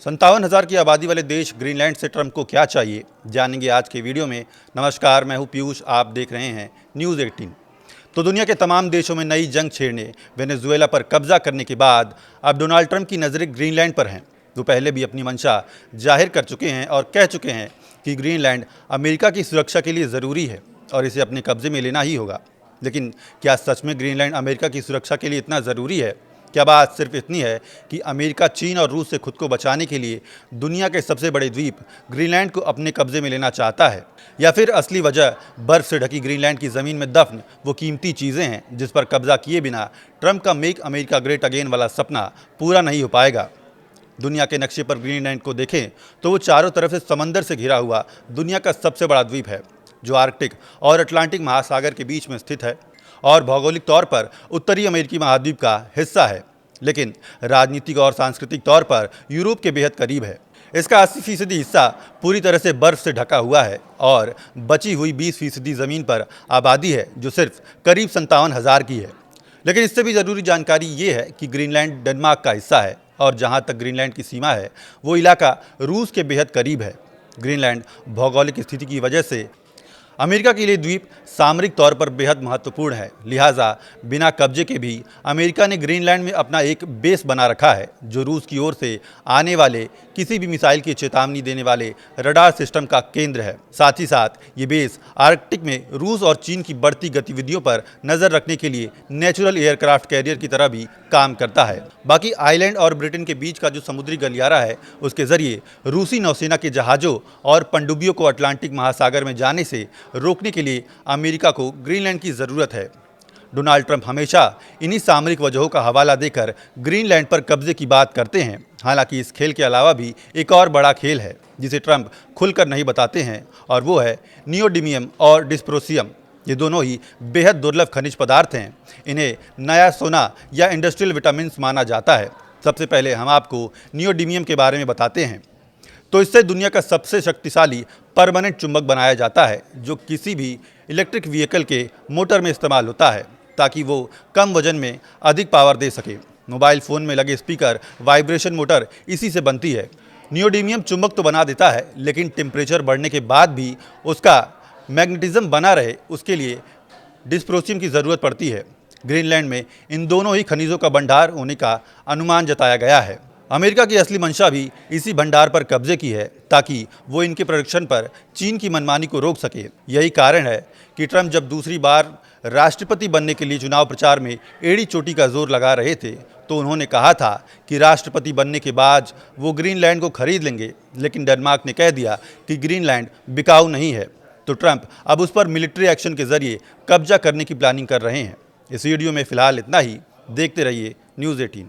57,000 की आबादी वाले देश ग्रीनलैंड से ट्रंप को क्या चाहिए, जानेंगे आज के वीडियो में। नमस्कार, मैं हूं पीयूष, आप देख रहे हैं न्यूज़ 18। तो दुनिया के तमाम देशों में नई जंग छेड़ने, वेनेजुएला पर कब्जा करने के बाद अब डोनाल्ड ट्रंप की नज़रें ग्रीनलैंड पर हैं। वो पहले भी अपनी मंशा जाहिर कर चुके हैं और कह चुके हैं कि ग्रीनलैंड अमेरिका की सुरक्षा के लिए ज़रूरी है और इसे अपने कब्जे में लेना ही होगा। लेकिन क्या सच में ग्रीनलैंड अमेरिका की सुरक्षा के लिए इतना ज़रूरी है? क्या बात सिर्फ इतनी है कि अमेरिका चीन और रूस से खुद को बचाने के लिए दुनिया के सबसे बड़े द्वीप ग्रीनलैंड को अपने कब्जे में लेना चाहता है, या फिर असली वजह बर्फ से ढकी ग्रीनलैंड की ज़मीन में दफन वो कीमती चीज़ें हैं जिस पर कब्जा किए बिना ट्रंप का मेक अमेरिका ग्रेट अगेन वाला सपना पूरा नहीं हो पाएगा? दुनिया के नक्शे पर ग्रीनलैंड को देखें तो वो चारों तरफ से समंदर से घिरा हुआ दुनिया का सबसे बड़ा द्वीप है, जो आर्कटिक और अटलांटिक महासागर के बीच में स्थित है और भौगोलिक तौर पर उत्तरी अमेरिकी महाद्वीप का हिस्सा है, लेकिन राजनीतिक और सांस्कृतिक तौर पर यूरोप के बेहद करीब है। इसका 80% हिस्सा पूरी तरह से बर्फ से ढका हुआ है और बची हुई 20% ज़मीन पर आबादी है, जो सिर्फ करीब 57,000 की है। लेकिन इससे भी ज़रूरी जानकारी ये है कि ग्रीनलैंड डेनमार्क का हिस्सा है और जहाँ तक ग्रीनलैंड की सीमा है वो इलाका रूस के बेहद करीब है। ग्रीनलैंड भौगोलिक स्थिति की वजह से अमेरिका के लिए द्वीप सामरिक तौर पर बेहद महत्वपूर्ण है, लिहाजा बिना कब्जे के भी अमेरिका ने ग्रीनलैंड में अपना एक बेस बना रखा है, जो रूस की ओर से आने वाले किसी भी मिसाइल की चेतावनी देने वाले रडार सिस्टम का केंद्र है। साथ ही साथ ये बेस आर्कटिक में रूस और चीन की बढ़ती गतिविधियों पर नज़र रखने के लिए नेचुरल एयरक्राफ्ट कैरियर की तरह भी काम करता है। बाकी आइलैंड और ब्रिटेन के बीच का जो समुद्री गलियारा है, उसके जरिए रूसी नौसेना के जहाज़ों और पनडुब्बियों को अटलांटिक महासागर में जाने से रोकने के लिए अमेरिका को ग्रीनलैंड की ज़रूरत है। डोनाल्ड ट्रंप हमेशा इन्हीं सामरिक वजहों का हवाला देकर ग्रीनलैंड पर कब्जे की बात करते हैं। हालांकि इस खेल के अलावा भी एक और बड़ा खेल है जिसे ट्रंप खुलकर नहीं बताते हैं, और वो है नियोडिमियम और डिस्प्रोसियम। ये दोनों ही बेहद दुर्लभ खनिज पदार्थ हैं। इन्हें नया सोना या इंडस्ट्रियल विटामिन माना जाता है। सबसे पहले हम आपको नियोडिमियम के बारे में बताते हैं। तो इससे दुनिया का सबसे शक्तिशाली परमानेंट चुंबक बनाया जाता है, जो किसी भी इलेक्ट्रिक व्हीकल के मोटर में इस्तेमाल होता है ताकि वो कम वजन में अधिक पावर दे सके। मोबाइल फ़ोन में लगे स्पीकर, वाइब्रेशन मोटर इसी से बनती है। नियोडिमियम चुंबक तो बना देता है, लेकिन टेम्परेचर बढ़ने के बाद भी उसका मैग्नेटिज्म बना रहे, उसके लिए डिस्प्रोसियम की ज़रूरत पड़ती है। ग्रीनलैंड में इन दोनों ही खनिजों का भंडार होने का अनुमान जताया गया है। अमेरिका की असली मंशा भी इसी भंडार पर कब्जे की है ताकि वो इनके प्रोडक्शन पर चीन की मनमानी को रोक सके। यही कारण है कि ट्रंप जब दूसरी बार राष्ट्रपति बनने के लिए चुनाव प्रचार में एड़ी चोटी का जोर लगा रहे थे, तो उन्होंने कहा था कि राष्ट्रपति बनने के बाद वो ग्रीनलैंड को खरीद लेंगे, लेकिन डेनमार्क ने कह दिया कि ग्रीनलैंड बिकाऊ नहीं है। तो ट्रंप अब उस पर मिलिट्री एक्शन के जरिए कब्जा करने की प्लानिंग कर रहे हैं। इस वीडियो में फिलहाल इतना ही। देखते रहिए न्यूज़ 18।